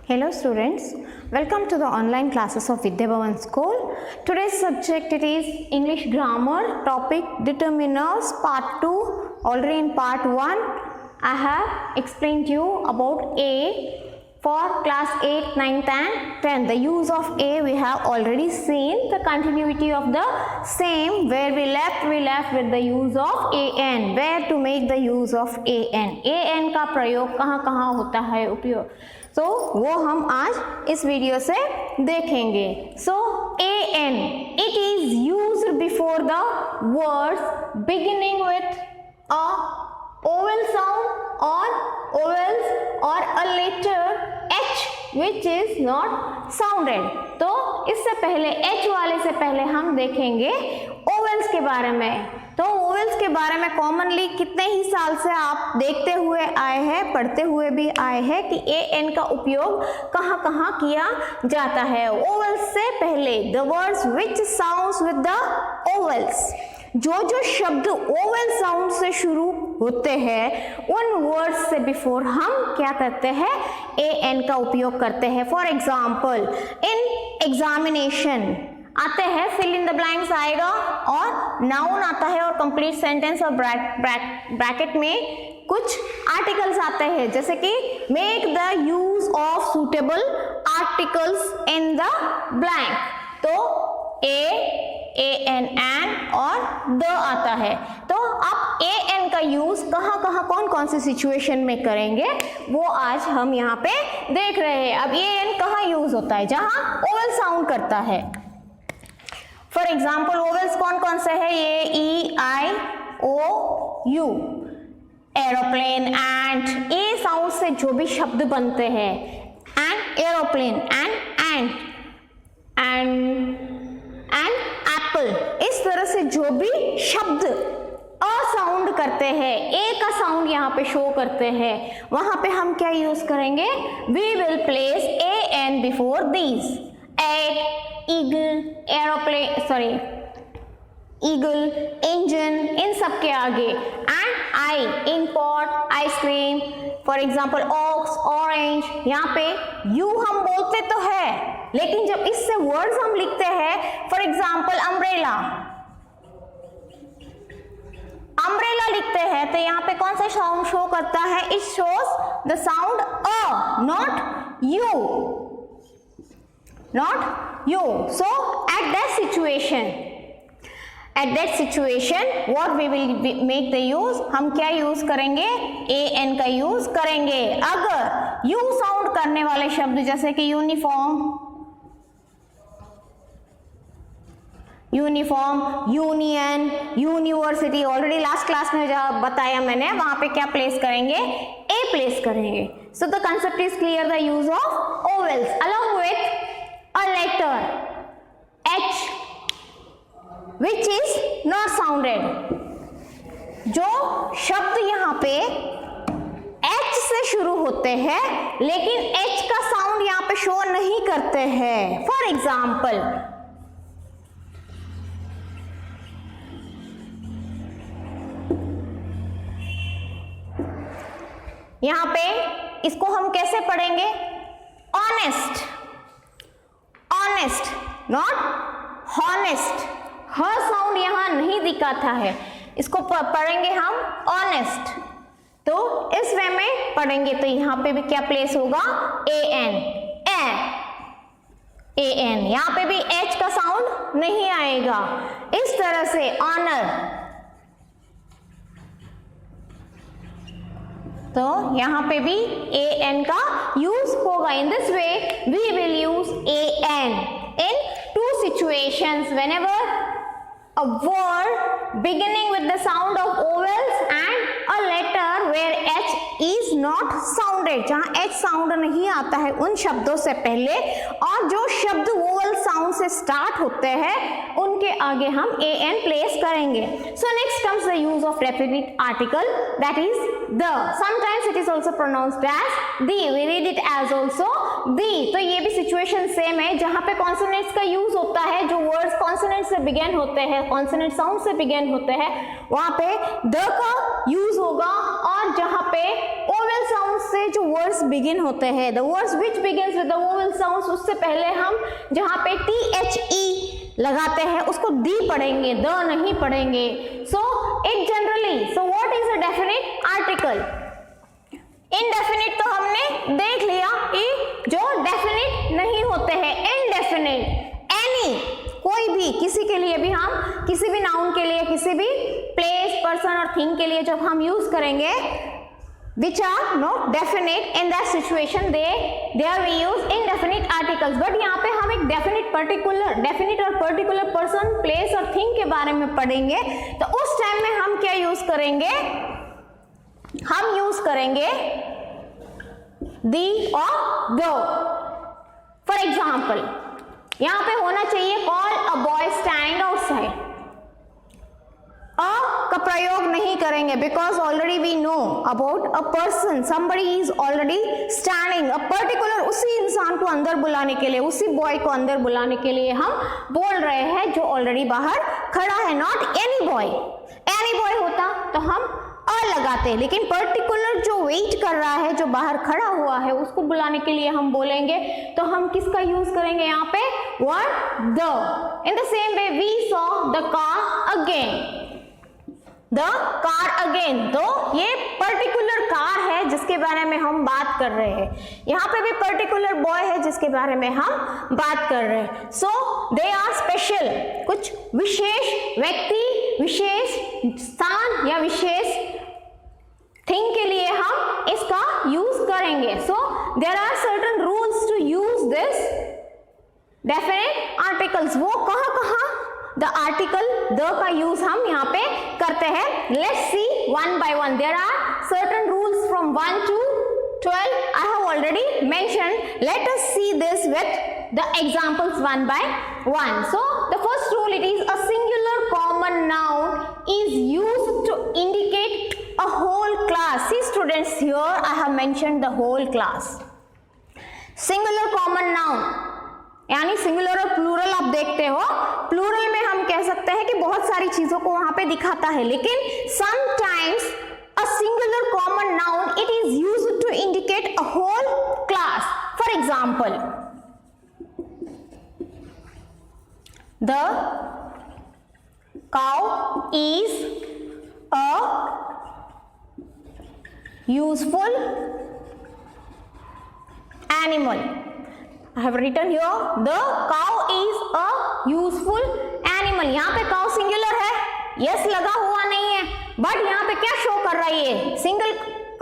Hello students, welcome to the online classes of Vidya Bhavan School. Today's subject it is English grammar, topic determiners, part 2. Already in part 1 I have explained to you about A for class 8, 9th and 10th. The use of A we have already seen. The continuity of the same, where we left with the use of an. Where to make the use of an. an का प्रयोग कहाँ कहाँ होता है उपयोग, तो वो हम आज इस वीडियो से देखेंगे. सो an it is used before the words beginning with a vowel sound or vowels or a letter h which is not sounded. तो इससे पहले h वाले से पहले हम देखेंगे vowels के बारे में. तो vowels के बारे में कॉमनली कितने ही साल से आप देखते हुए आए हैं, पढ़ते हुए भी आए हैं कि an का उपयोग कहाँ कहाँ किया जाता है. vowels से पहले the words which sounds with the vowels, जो शब्द ओवल साउंड से शुरू होते हैं उन वर्ड्स से बिफोर हम क्या करते हैं, an का उपयोग करते हैं. फॉर एग्जाम्पल इन एग्जामिनेशन आते हैं फिल इन द ब्लैंक्स आएगा और नाउन आता है और कंप्लीट सेंटेंस और ब्रैकेट में कुछ आर्टिकल्स आते हैं, जैसे कि make the use of suitable articles in the blank. तो an और द आता है. तो आप an का यूज कहाँ कहाँ कौन कौन सी सिचुएशन में करेंगे वो आज हम यहाँ पे देख रहे हैं. अब an कहाँ यूज होता है, जहाँ ओवल साउंड करता है. फॉर एग्जाम्पल ओवल्स कौन कौन से है, ये E I O U, aeroplane, ant. A sound से जो भी शब्द बनते हैं, एंड एरोप्लेन, एंड एप्पल, इस तरह से जो भी शब्द अ साउंड करते हैं, ए का साउंड यहाँ पे शो करते हैं, वहां पे हम क्या यूज करेंगे, we will place an before these. Egg, eagle, aeroplane, eagle, engine, इन सब के आगे and I in pot, ice cream. For example ox, orange. यहाँ पे यू हम बोलते तो है लेकिन जब इससे वर्ड्स हम लिखते हैं, फॉर एग्जाम्पल अम्ब्रेला, अम्ब्रेला लिखते हैं तो यहाँ पे कौन सा साउंड शो करता है, it shows the sound a, not you, not you. So eight that situation what we will make the use, हम क्या यूज करेंगे, an का यूज करेंगे. अगर यू साउंड करने वाले शब्द जैसे कि uniform, union, university, already last class में जब बताया मैंने, वहां पे क्या प्लेस करेंगे, ए प्लेस करेंगे. So the concept is clear. The use of vowels along with a letter h which is not sounded. जो शब्द यहाँ पे h से शुरू होते हैं लेकिन h का साउंड यहाँ पे शो नहीं करते हैं. फॉर एग्जाम्पल यहाँ पे इसको हम कैसे पढ़ेंगे, honest, honest, not honest. Her sound यहाँ नहीं दिखाता है, इसको पढ़ेंगे हम ऑनेस्ट. तो इस वे में पढ़ेंगे तो यहाँ पे भी क्या प्लेस होगा, an. यहाँ पे भी h का साउंड नहीं आएगा. इस तरह से ऑनर, तो यहाँ पे भी an का यूज होगा. In this way we will use an in two situations, whenever a word beginning with the sound of vowels and a letter where h is not sounded, जहाँ h साउंड नहीं आता है उन शब्दों से पहले, और जो शब्द वोवल साउंड से स्टार्ट होते हैं उनके आगे हम an प्लेस करेंगे. So next comes the use of definite article, that is the. Sometimes it is also pronounced as the, we read it as also the. तो ये भी सिचुएशन सेम है जहाँ पे कॉन्सोनेंट्स का यूज होता है, जो वर्ड्स कॉन्सोनेंट से बिगेन होते हैं, कॉन्सोनेंट साउंड से बिगेन होते हैं, वहां पे द का यूज होगा. और जहाँ पे ओवल साउंड से जो वर्ड्स बिगिन होते हैं, the words which begins with the vowel sounds, उससे पहले हम जहाँ पे THE लगाते हैं उसको दी पढ़ेंगे, द नहीं पढ़ेंगे। So it generally, so what is a definite article? Indefinite तो हमने देख लिया कि जो डेफिनिट नहीं होते हैं, इनडेफिनिट, एनी, कोई भी, किसी के लिए भी, हम किसी भी नाउन के लिए, किसी भी प्लेस, पर्सन और थिंग के लिए जब हम यूज करेंगे which are not definite, in that situation there we use indefinite articles। but यहाँ पे हम एक definite और particular person, place और thing के बारे में पढ़ेंगे, तो उस टाइम में हम क्या यूज करेंगे? हम यूज करेंगे the और the। फॉर एग्जाम्पल यहाँ पे होना चाहिए call a boy stand outside। अ का प्रयोग नहीं करेंगे because already we know about a person, somebody is already standing, a particular, उसी इंसान को अंदर बुलाने के लिए, उसी बॉय को अंदर बुलाने के लिए हम बोल रहे हैं जो ऑलरेडी बाहर खड़ा है, not any boy. Any boy होता तो हम अ लगाते, लेकिन पर्टिकुलर जो वेट कर रहा है, जो बाहर खड़ा हुआ है, उसको बुलाने के लिए हम बोलेंगे, तो हम किसका यूज करेंगे यहाँ पे? Word the. In the same way we saw the car again, the car again, तो ये पर्टिकुलर कार है जिसके बारे में हम बात कर रहे हैं। यहाँ पे भी पर्टिकुलर बॉय है जिसके बारे में हम बात कर रहे हैं। सो दे आर स्पेशल, कुछ विशेष व्यक्ति, विशेष स्थान या विशेष थिंग के लिए हम इसका यूज करेंगे। So there are certain rules to use this definite articles. वो कहाँ द आर्टिकल द का यूज हम यहाँ पे करते हैं। Let's see one by one. There are certain rules from 1 to 12 I have already mentioned. Let us see this with the examples one by one. So the first rule, it is a singular common noun is used to indicate a whole class. See students, here I have mentioned the whole class. Singular common noun यानी singular और plural आप देखते हो, plural में हम कह सकते हैं कि बहुत सारी चीजों को वहां पे दिखाता है, लेकिन sometimes a singular common noun it is used to indicate a whole class. For example, the cow is a useful animal. I have written here the cow is a useful animal। यहाँ पे cow singular है, yes लगा हुआ नहीं है, but यहाँ पे क्या शो कर रहा है? ये सिंगल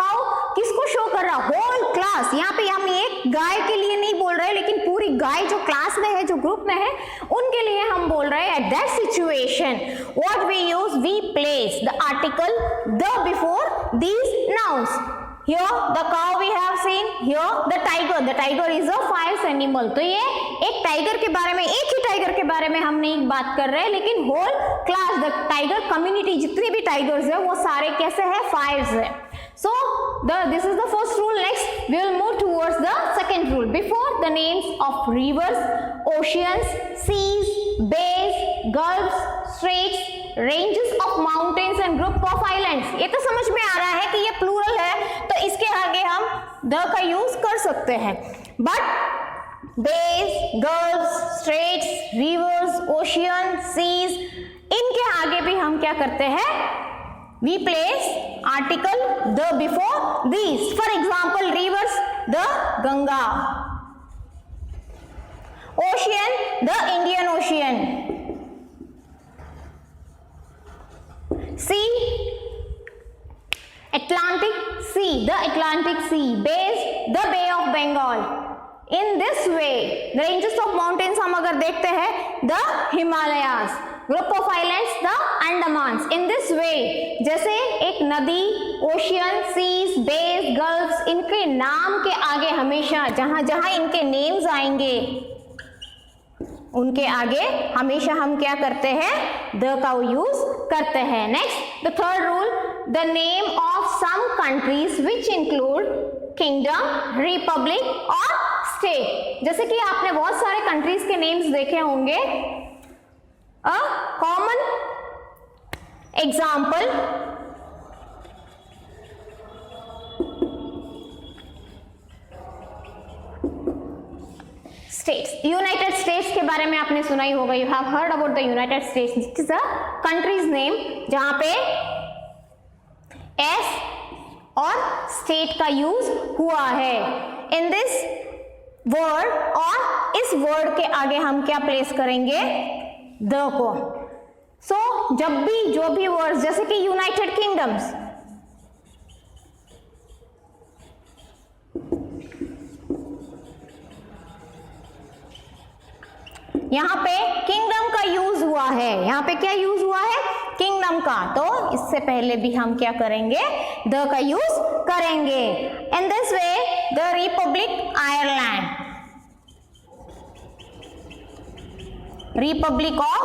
काउ किसको शो कर रहा? Whole class. यहाँ पे हम एक गाय के लिए नहीं बोल रहे, लेकिन पूरी गाय जो क्लास में है, जो ग्रुप में है, उनके लिए हम बोल रहे हैं। At that situation what we use, we place the article the before these nouns. Here the cow we have seen, here the tiger. The tiger is a fierce animal। तो ये एक टाइगर के बारे में, एक ही टाइगर के बारे में हम नहीं बात कर रहे हैं, लेकिन whole class, the tiger community, जितने भी टाइगर्स है वो सारे कैसे है? फायर्स है। So this is the first rule. Next we will move towards the second rule. Before the names of rivers, oceans, seas, bays, gulfs, straits, ranges of mountains and group of islands, ये तो समझ में आ रहा है कि ये plural है, तो इसके आगे हम द का यूज कर सकते हैं। But bays, gulfs, straits, rivers, ocean, seas, इनके आगे भी हम क्या करते हैं? We place article the before these. For example, rivers, the Ganga. Ocean, the Indian Ocean. Sea, Atlantic Sea, the Atlantic Sea. Bays, the Bay of Bengal. In this way, the ranges of mountains हम अगर देखते हैं, the Himalayas. Group of islands, the Andamans. In this way, जैसे एक नदी, ocean, seize, base, gulfs, इनके नाम के आगे हमेशा जहां जहां इनके नेम्स आएंगे, उनके आगे हमेशा हम क्या करते हैं? द का यूज करते हैं। Next, the third rule, the name of some countries which include kingdom, republic और स्टेट। जैसे कि आपने बहुत सारे कंट्रीज के नेम्स देखे होंगे। A common example, states, United states के बारे में आपने सुना ही होगा, you have heard about the United states, it is a countries name जहां पे एस और स्टेट का यूज हुआ है। इन दिस वर्ड और इस वर्ड के आगे हम क्या प्लेस करेंगे, द को। सो जब भी जो भी वर्ड्स, जैसे कि यूनाइटेड किंगडम्स, यहां पे किंगडम का यूज हुआ है, यहां पे क्या यूज हुआ है, किंगडम का, तो इससे पहले भी हम क्या करेंगे, द का यूज करेंगे। इन this way the Republic Ireland, Republic of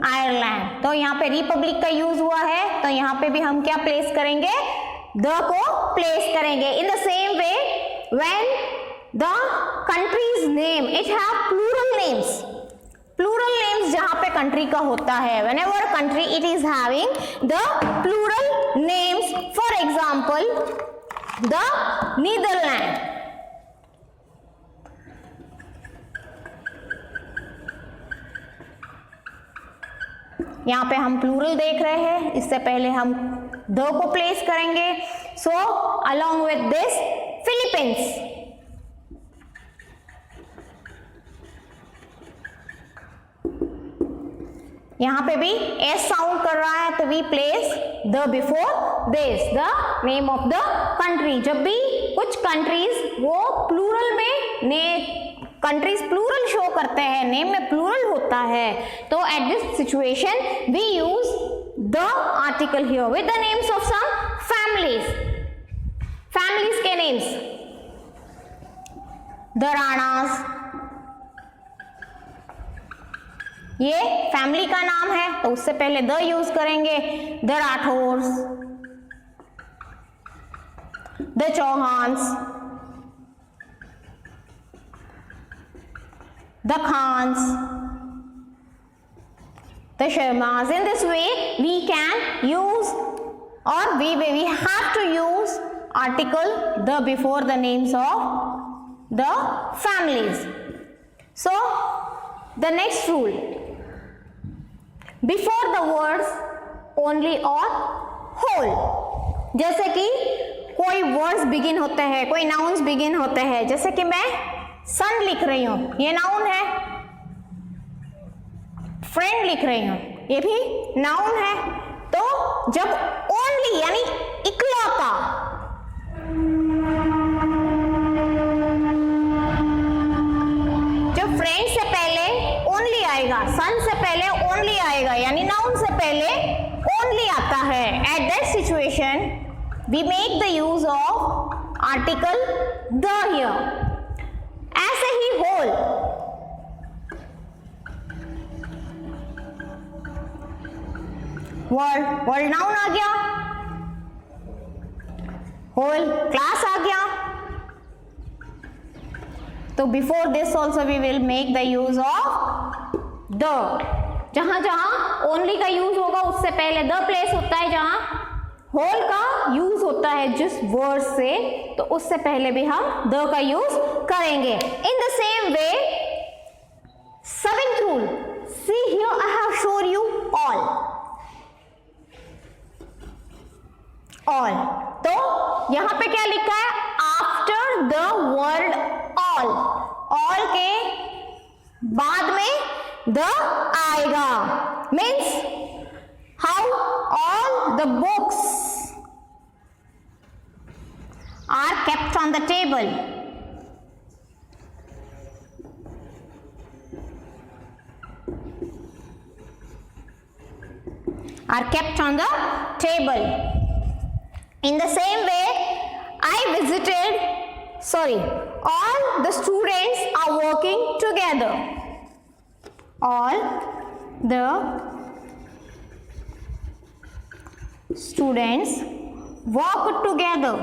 Ireland, तो यहाँ पे रिपब्लिक का यूज हुआ है, तो यहाँ पे भी हम क्या प्लेस करेंगे, द को प्लेस करेंगे। इन the same way when the country's name, it have plural names, plural names जहां पे country का होता है, whenever country it is having the plural names, for example the Netherlands, यहाँ पे हम प्लूरल देख रहे हैं, इससे पहले हम द को प्लेस करेंगे। So along with this Philippines, यहां पे भी एस साउंड कर रहा है, तो we place the before this, the name of the country. जब भी कुछ कंट्रीज वो प्लूरल में कंट्रीज प्लूरल शो करते हैं, नेम में प्लूरल होता है, तो at this situation we use the article here with the names of some families, families के नेम्स, द राणास, ये फैमिली का नाम है, तो उससे पहले द यूज करेंगे। The Rathores, the Chauhans, the Khans, the Sharmas. In this way we can use, or we have to use article the before the names of the families. So the next rule, before the words only or whole, जैसे कि कोई words begin होते हैं, कोई nouns begin होते हैं, जैसे कि मैं सन लिख रही हूं, ये नाउन है, फ्रेंड लिख रही हूं, ये भी नाउन है। तो जब ओनली यानी इकलौता, जब फ्रेंड से पहले ओनली आएगा, सन से पहले ओनली आएगा, यानी नाउन से पहले ओनली आता है, at that situation we make the use of article the here. ऐसे ही होल, वर्ल्ड, वर्ल्ड नाउन आ गया, होल क्लास आ गया, तो before this also we will make the use of the. जहां जहां ओनली का यूज होगा उससे पहले द प्लेस होता है, जहां होल का यूज होता है जिस वर्ड से, तो उससे पहले भी हम द का यूज करेंगे। इन the same way seventh rule, see here I have shown you all, all, तो यहां पे क्या लिखा है, after the word all, all के बाद में द आएगा, means how all the books are kept on the table, are kept on the table. In the same way all the students are working together, all the students work together,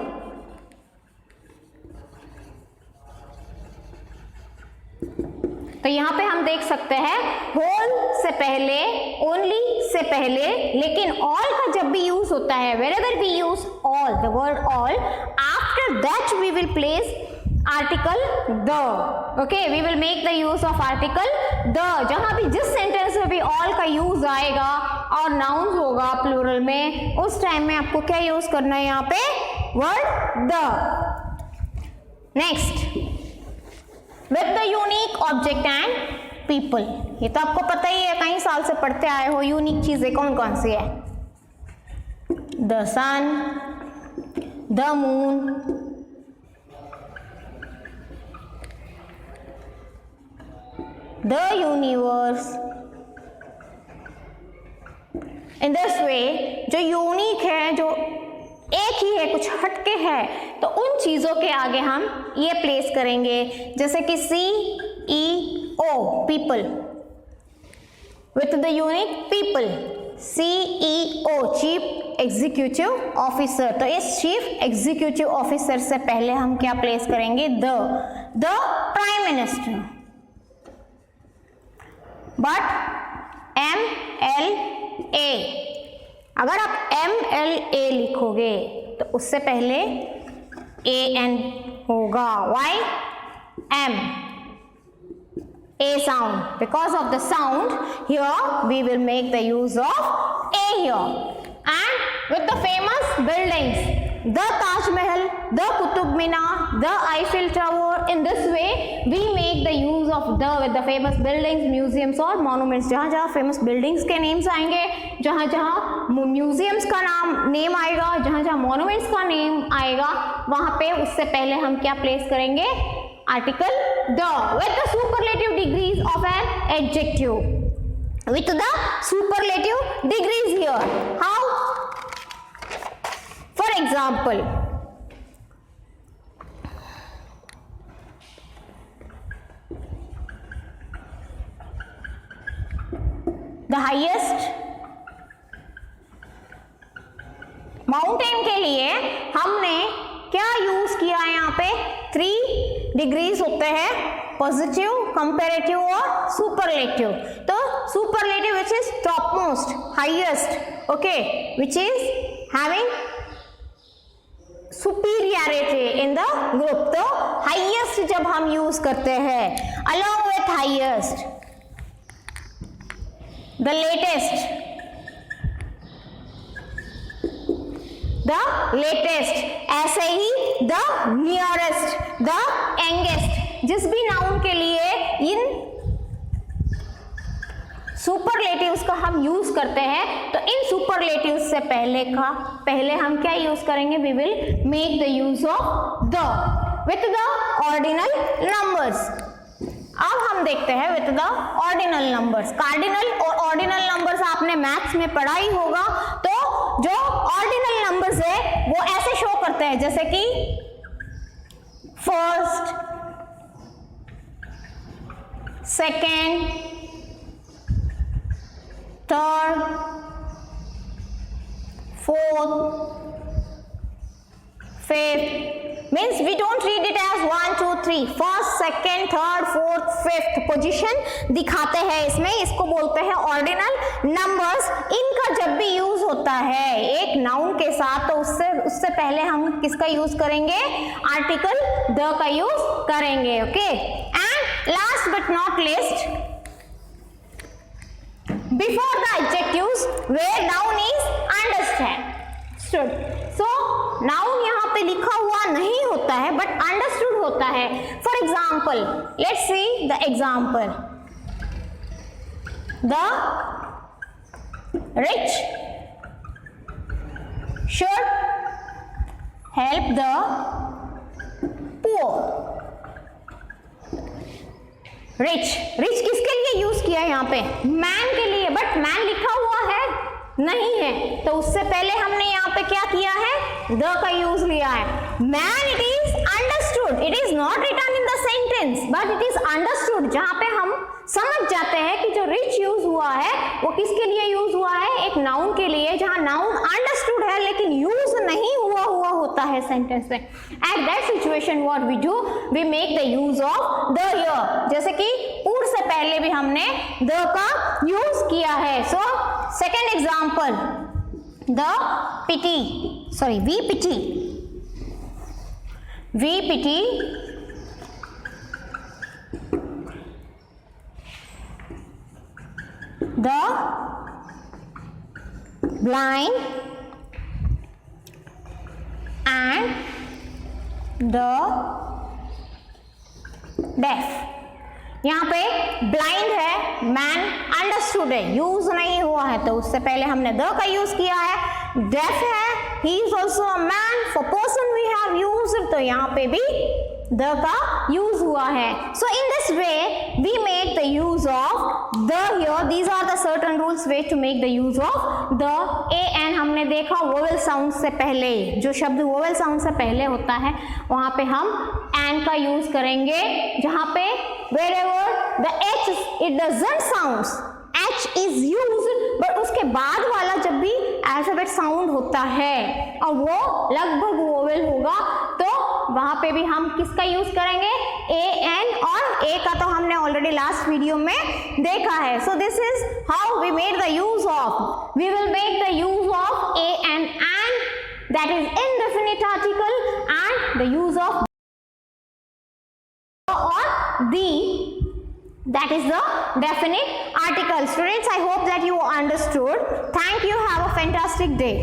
तो यहां पे हम देख सकते हैं whole से पहले, only say पहले, लेकिन ऑल का जब भी यूज होता है, wherever we use all, the word all, after and that we will place article the. Okay, we will make the use of article the. जहां भी जिस सेंटेंस में भी all का यूज आएगा और नाउन होगा प्लूरल में, उस टाइम में आपको क्या यूज करना है यहाँ पे, word the. Next, with the unique object and people. ये तो आपको पता ही है, कई साल से पढ़ते आए हो, यूनिक चीजें कौन कौन सी है, the sun, the moon, the universe. In this way जो यूनिक है, जो एक ही है, कुछ हटके है, तो उन चीजों के आगे हम ये प्लेस करेंगे, जैसे कि CEO, people. With the unique people, CEO, Chief Executive Officer. तो इस Chief Executive Officer से पहले हम क्या प्लेस करेंगे, the Prime Minister. But MLA, अगर आप MLA लिखोगे तो उससे पहले AN होगा. Why? M. A sound. Because of the sound, here we will make the use of A here. And with the famous buildings, the Taj Mahal, the Qutub Minar, the Eiffel Tower, in this way we make the use of the with the famous buildings, museums और monuments. जहाँ जहाँ famous buildings के names आएंगे, जहाँ जहाँ museums का name आएगा, जहाँ जहाँ monuments का name आएगा, वहाँ पे उससे पहले हम क्या place करेंगे, article the with the superlative degrees of an adjective. With the superlative degrees here. How? For example, the highest mountain के लिए हमने क्या यूज किया है, यहाँ पे 3 डिग्रीज होते हैं, पॉजिटिव, कंपैरेटिव और सुपरलेटिव. तो superlative which is top most, highest, okay, which is having superiority in the group. तो हाईएस्ट जब हम यूज करते हैं, along with highest, the latest, the latest, ऐसे ही द नियरेस्ट, द यंगेस्ट. जिस भी नाउन के लिए इन सुपरलेटिव्स का हम यूज करते हैं, तो इन सुपरलेटिव्स से पहले हम क्या यूज करेंगे, we will make the use of the with the ordinal numbers. अब हम देखते हैं with the ordinal numbers. Cardinal और ऑर्डिनल नंबर्स आपने मैथ्स में पढ़ा ही होगा. तो जो ऑर्डिनल नंबर्स है वो ऐसे शो करते हैं, जैसे कि first, second, third, fourth, fifth. Means we don't read it as 1 2 3. First, second, third, fourth, fifth position दिखाते हैं इसमें. इसको बोलते हैं ऑर्डिनल नंबर्स. इनका जब भी यूज होता है एक नाउन के साथ, तो उससे पहले हम किसका यूज करेंगे, आर्टिकल द का यूज करेंगे. Okay. And last but not least, before the adjectives where noun is understand. So noun यहाँ पे लिखा हुआ नहीं होता है बट अंडरस्टूड होता है. For example, let's see the example. The rich should help the poor. Rich किसके लिए यूज किया है यहाँ पे, मैन के लिए, बट मैन लिखा हुआ है नहीं है, तो उससे पहले हमने यहाँ पे क्या किया है, द का यूज लिया है. Man, it is understood, it is not written in the sentence but it is understood. जहां पे हम समझ जाते हैं कि जो रिच यूज हुआ है वो किसके लिए यूज हुआ है, एक नाउन के लिए, जहां नाउन अंडरस्टूड है लेकिन यूज नहीं हुआ होता है सेंटेंस में. At that situation what we do, we make the use of the here. जैसे कि पूर से पहले भी हमने द का यूज किया है. So second example, the pity, sorry we pity. We pity the blind and the deaf। यहाँ पे ब्लाइंड है, मैन अंडरस्टूड है, यूज नहीं हुआ है तो उससे पहले हमने द का यूज किया है। डेफ है, he is also a man, for person we have used, तो यहाँ पे भी द का यूज हुआ है। So in this way we make the use of the here. These are the certain rules way to make the use of the. A an हमने देखा vowel sound से पहले, जो शब्द वोवेल साउंड से पहले होता है वहां पे हम एन का यूज करेंगे, जहां पे wherever the H it doesn't sounds, H is used, but उसके बाद वाला जब भी अल्फाबेट साउंड होता है और वो लगभग वोवेल होगा तो वहां पे भी हम किसका यूज करेंगे, ए एन। और ए का तो हमने ऑलरेडी लास्ट वीडियो में देखा है। So this is how we made the use of, we will make the use of a an that is indefinite article and the use of or the, that is the definite article. Students, I hope that you understood. Thank you. Have a fantastic day.